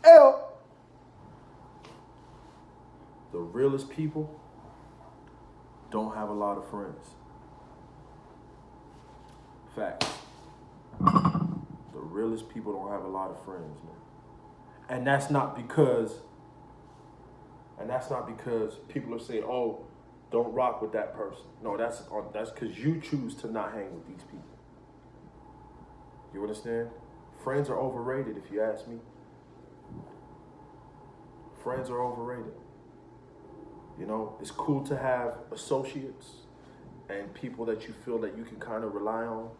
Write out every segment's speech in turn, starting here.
L. The realest people don't have a lot of friends. Facts. The realest people don't have a lot of friends, man. And that's not because people are saying, "Oh, don't rock with that person." No, that's because you choose to not hang with these people. You understand? Friends are overrated, if you ask me. Friends are overrated. You know, it's cool to have associates and people that you feel that you can kind of rely on,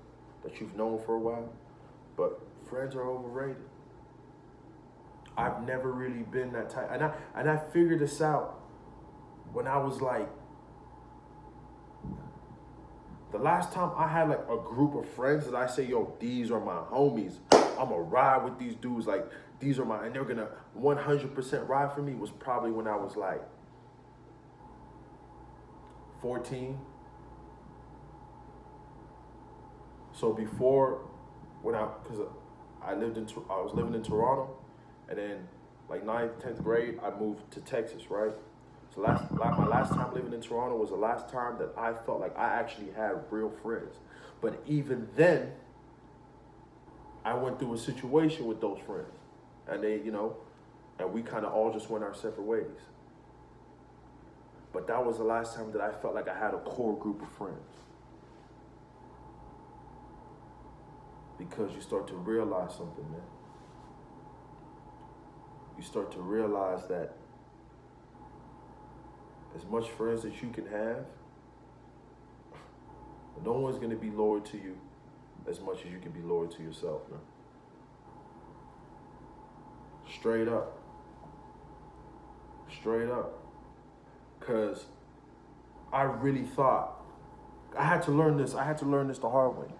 that you've known for a while, but friends are overrated. I've never really been that type, and I figured this out when I was like, the last time I had like a group of friends that I say, yo, these are my homies. I'm gonna ride with these dudes. Like, these are my, and they're gonna 100% ride for me, was probably when I was like 14. So before, because I was living in Toronto, and then like 9th, 10th grade, I moved to Texas, right? So my last time living in Toronto was the last time that I felt like I actually had real friends. But even then, I went through a situation with those friends, and they, and we kind of all just went our separate ways. But that was the last time that I felt like I had a core group of friends. Because you start to realize something, man. You start to realize that as much friends as you can have, no one's going to be loyal to you as much as you can be loyal to yourself, man. Straight up. Straight up. Because I really thought, I had to learn this the hard way.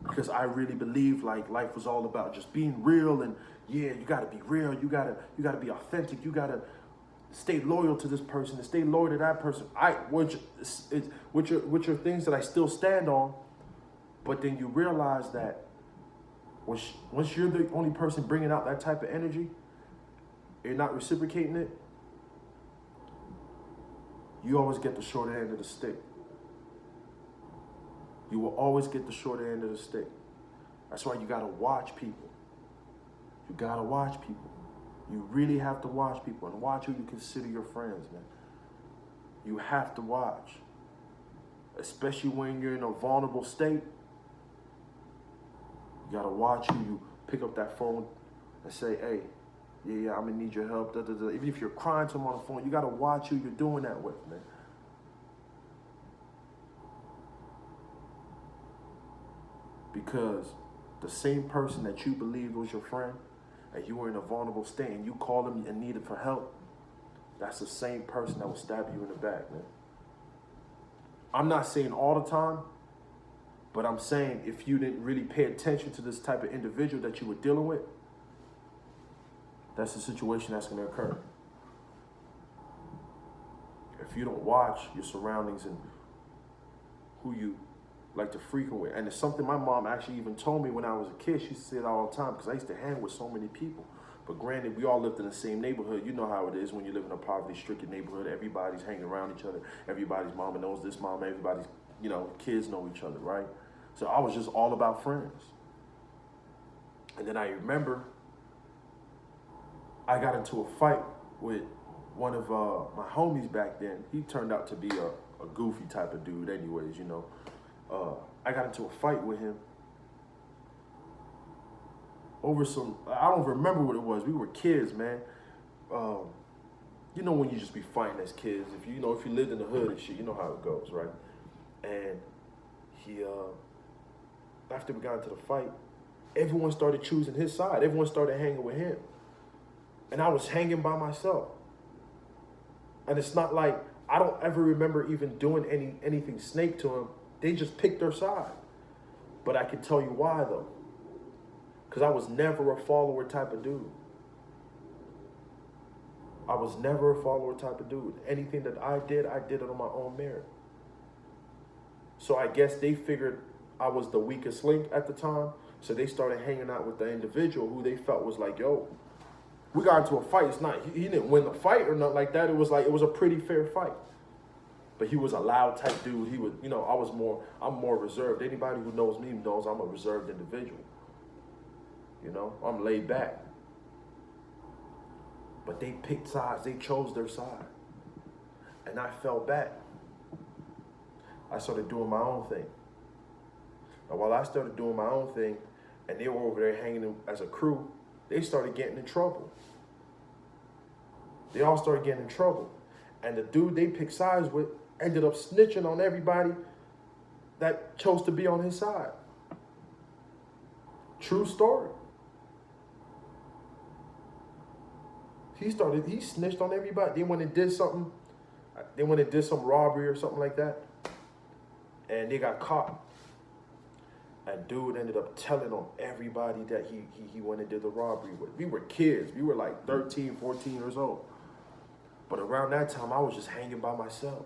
Because I really believed like life was all about just being real, and yeah, you gotta be real, you gotta be authentic, you gotta stay loyal to this person and stay loyal to that person. Which are things that I still stand on, but then you realize that once you're the only person bringing out that type of energy, you're not reciprocating it, you always get the short end of the stick. You will always get the short end of the stick. That's why you gotta watch people. You gotta watch people. You really have to watch people, and watch who you consider your friends, man. You have to watch. Especially when you're in a vulnerable state. You gotta watch who you pick up that phone and say, hey, yeah, I'm gonna need your help. Da, da, da. Even if you're crying to them on the phone, you gotta watch who you're doing that with, man. Because the same person that you believed was your friend, and you were in a vulnerable state, and you called them and needed for help, that's the same person that will stab you in the back, man. I'm not saying all the time, but I'm saying if you didn't really pay attention to this type of individual that you were dealing with, that's the situation that's going to occur. If you don't watch your surroundings and who you like to frequent with. And it's something my mom actually even told me when I was a kid. She said all the time, because I used to hang with so many people. But granted, we all lived in the same neighborhood. You know how it is when you live in a poverty-stricken neighborhood. Everybody's hanging around each other. Everybody's mama knows this mom. Everybody's, kids know each other, right? So I was just all about friends. And then I remember I got into a fight with one of my homies back then. He turned out to be a goofy type of dude anyways, I got into a fight with him over I don't remember what it was. We were kids, man. When you just be fighting as kids, if you lived in the hood and shit, you know how it goes, right? And he, after we got into the fight, everyone started choosing his side. Everyone started hanging with him. And I was hanging by myself. And it's not like, I don't ever remember even doing anything snake to him. They just picked their side. But I can tell you why, though. Because I was never a follower type of dude. I was never a follower type of dude. Anything that I did it on my own merit. So I guess they figured I was the weakest link at the time. So they started hanging out with the individual who they felt was like, yo, We got into a fight. It's not, he didn't win the fight or nothing like that. It was a pretty fair fight. But he was a loud type dude. He was, I'm more reserved. Anybody who knows me knows I'm a reserved individual. I'm laid back. But they picked sides. They chose their side. And I fell back. I started doing my own thing. And while I started doing my own thing, and they were over there hanging as a crew, they started getting in trouble. They all started getting in trouble. And the dude they picked sides with ended up snitching on everybody that chose to be on his side. True story. He snitched on everybody. They went and did something. They went and did some robbery or something like that. And they got caught. And dude ended up telling on everybody that he went and did the robbery with. We were kids. We were like 13, 14 years old. But around that time, I was just hanging by myself.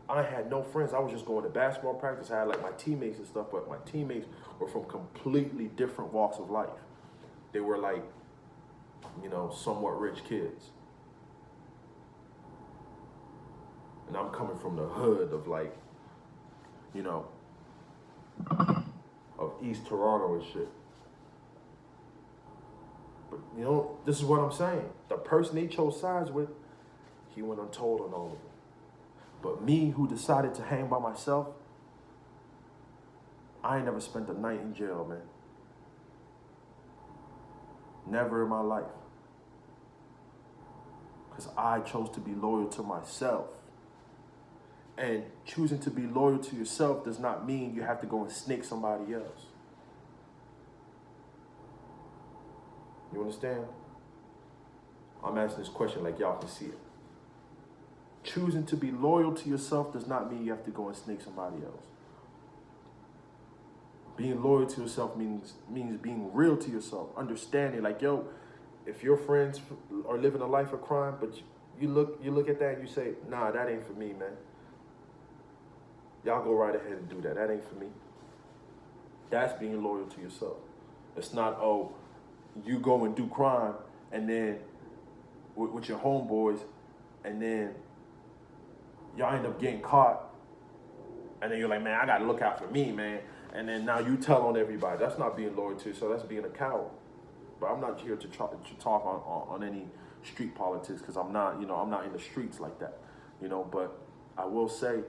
I had no friends. I was just going to basketball practice. I had like my teammates and stuff, but my teammates were from completely different walks of life. They were like, somewhat rich kids. And I'm coming from the hood of like, of East Toronto and shit. But this is what I'm saying. The person they chose sides with, he went untold on all of them. But me, who decided to hang by myself, I ain't never spent a night in jail, man. Never in my life. Because I chose to be loyal to myself. And choosing to be loyal to yourself does not mean you have to go and snake somebody else. You understand? I'm asking this question like y'all can see it. Choosing to be loyal to yourself does not mean you have to go and snake somebody else. Being loyal to yourself means being real to yourself. Understanding like, if your friends are living a life of crime, but you look at that and you say, nah, that ain't for me, man. Y'all go right ahead and do that. That ain't for me. That's being loyal to yourself. It's not, you go and do crime and then with your homeboys and then y'all end up getting caught and then you're like, man, I gotta look out for me, man. And then now you tell on everybody. That's not being loyal to yourself. That's being a coward. But I'm not here to talk on any street politics because I'm not in the streets like that. But I will say,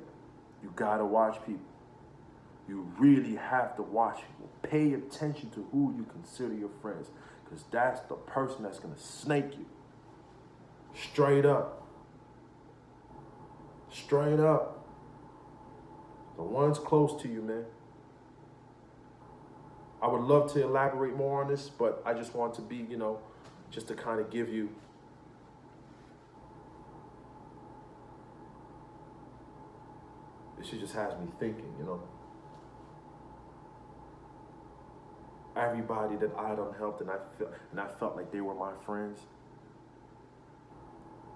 you gotta watch people. You really have to watch people. Pay attention to who you consider your friends, because that's the person that's gonna snake you. Straight up. Straight up. The ones close to you, man. I would love to elaborate more on this, but I just want to be, just to kind of give you It just has me thinking, Everybody that I done helped and I felt like they were my friends.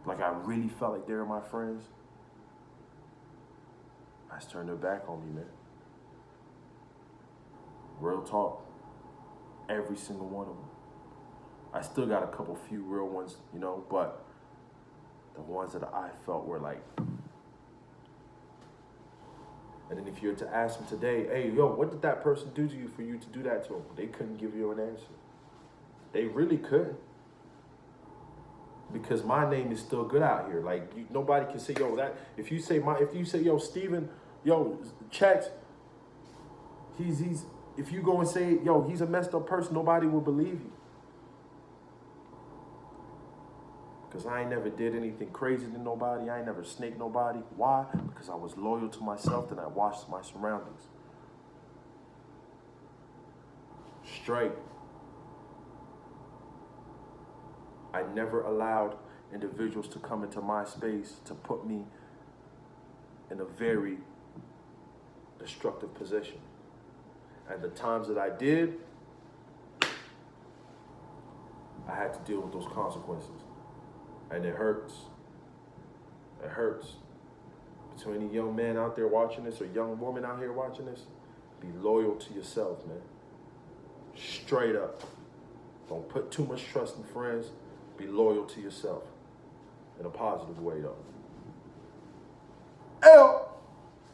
Like I really felt like they were my friends. I just turned their back on me, man. Real talk. Every single one of them. I still got a few real ones, but the ones that I felt were like. And then if you were to ask them today, hey, what did that person do to you for you to do that to them? They couldn't give you an answer. They really couldn't. Because my name is still good out here. Like nobody can say, that. If you say, Steven, Chex, he's. If you go and say, he's a messed up person, nobody will believe you. Because I ain't never did anything crazy to nobody. I ain't never snaked nobody. Why? Because I was loyal to myself and I watched my surroundings. Straight. I never allowed individuals to come into my space to put me in a very destructive position. And the times that I did, I had to deal with those consequences. And it hurts. It hurts. To any young man out there watching this or young woman out here watching this, be loyal to yourself, man. Straight up. Don't put too much trust in friends. Be loyal to yourself in a positive way, though.